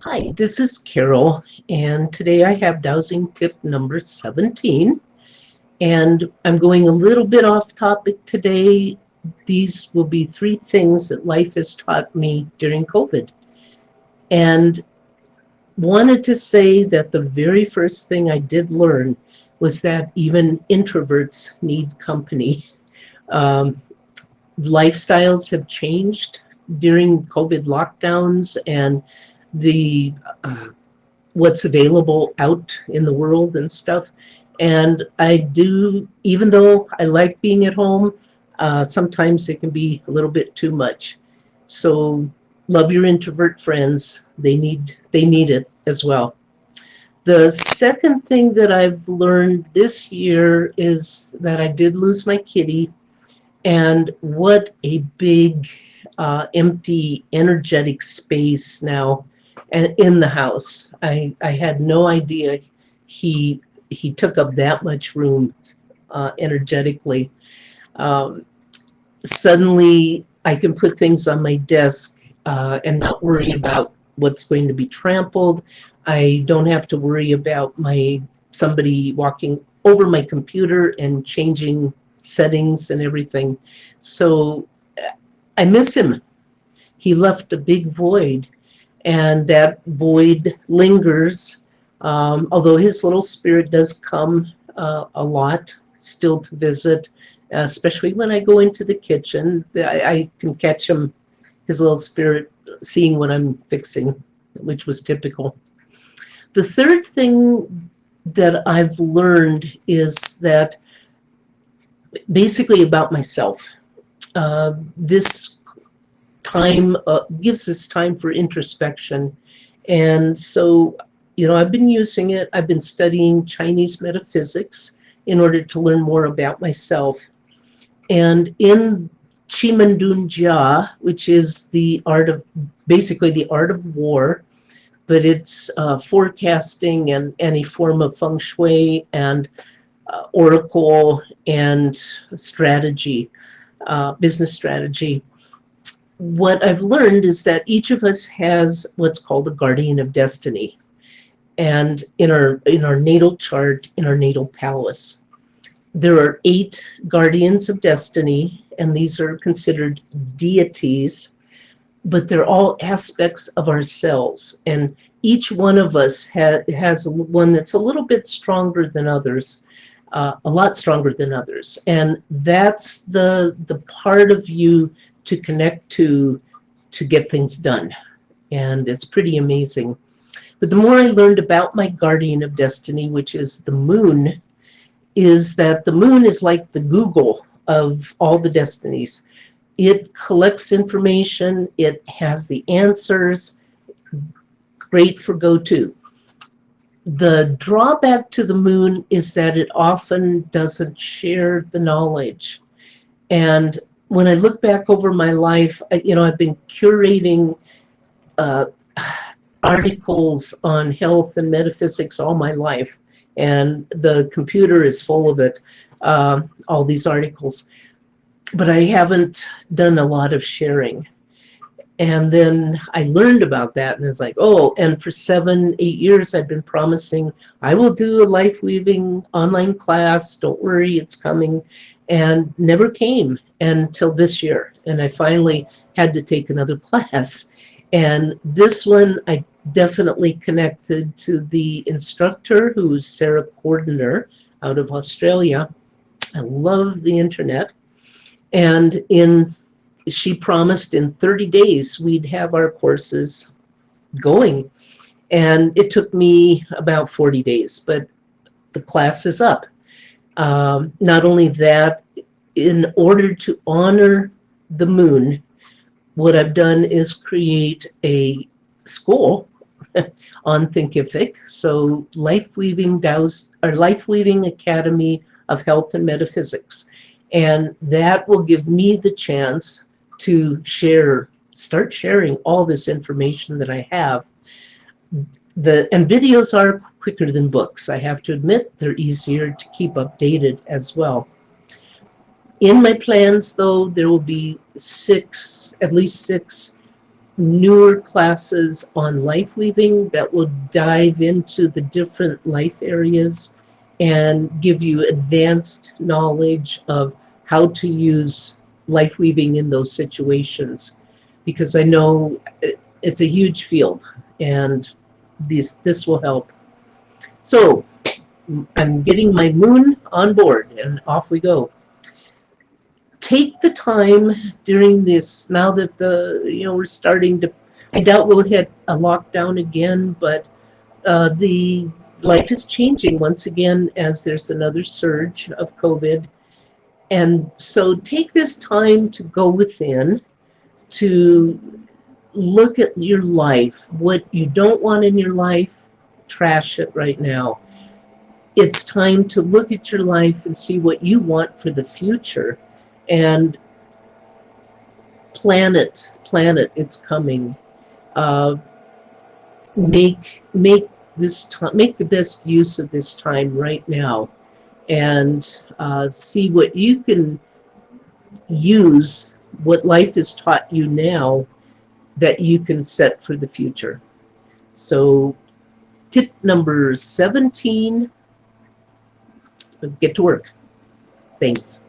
Hi, this is Carole, and today I have dowsing tip number 17. And I'm going a little bit off topic today. These will be three things that life has taught me during COVID. And wanted to say that the very first thing I did learn was that even introverts need company. Um, Lifestyles have changed during COVID lockdowns, and the uh, what's available out in the world and stuff. And I do, even though I like being at home, sometimes it can be a little bit too much. So love your introvert friends. They need it as well. The second thing that I've learned this year is that I did lose my kitty, and what a big, empty, energetic space now in the house. I had no idea he he took up that much room energetically. Um, Suddenly, I can put things on my desk and not worry about what's going to be trampled. I don't have to worry about somebody walking over my computer and changing settings and everything. So I miss him. He left a big void, and that void lingers. Although his little spirit does come a lot still to visit, especially when I go into the kitchen. I can catch him, his little spirit, seeing what I'm fixing, which was typical. The third thing that I've learned is that basically about myself. This time gives us time for introspection. And so, I've been using it. I've been studying Chinese metaphysics in order to learn more about myself. And in Qimendun Jia, which is basically the art of war, but it's forecasting and any form of feng shui and oracle and strategy, business strategy. What I've learned is that each of us has what's called a guardian of destiny, and in our natal chart, in our natal palace, there are 8 guardians of destiny, and these are considered deities, but they're all aspects of ourselves, and each one of us has one that's a little bit stronger than others, a lot stronger than others, and that's the part of you to connect to get things done. And it's pretty amazing. But the more I learned about my guardian of destiny, which is the moon, is that the moon is like the Google of all the destinies. It collects information, it has the answers, great for go-to. The drawback to the moon is that it often doesn't share the knowledge. And when I look back over my life, I've been curating uh, articles on health and metaphysics all my life, and the computer is full of it, all these articles. But I haven't done a lot of sharing. And then I learned about that, and it's like, oh, and for 7, 8 years, I've been promising I will do a life weaving online class. Don't worry, it's coming. And never came until this year. And I finally had to take another class. And this one, I definitely connected to the instructor, who's Sarah Cordner out of Australia. I love the internet. And she promised in 30 days we'd have our courses going. And it took me about 40 days, but the class is up. Not only that, in order to honor the moon, what I've done is create a school on Thinkific. So Life Weaving Academy of Health and Metaphysics. And that will give me the chance to start sharing all this information that I have. And videos are quicker than books. I have to admit, they're easier to keep updated as well. In my plans, though, there will be at least six newer classes on life weaving that will dive into the different life areas and give you advanced knowledge of how to use life weaving in those situations. Because I know it's a huge field, and this will help. So I'm getting my moon on board, and off we go. Take the time during this, now that we're starting to, I doubt we'll hit a lockdown again, but the life is changing once again as there's another surge of COVID. And so take this time to go within, to look at your life, what you don't want in your life, trash it right now. It's time to look at your life and see what you want for the future, and plan it. It's coming. Uh, make this time, make the best use of this time right now, and see what you can use, what life has taught you now that you can set for the future. So tip number 17, get to work. Thanks.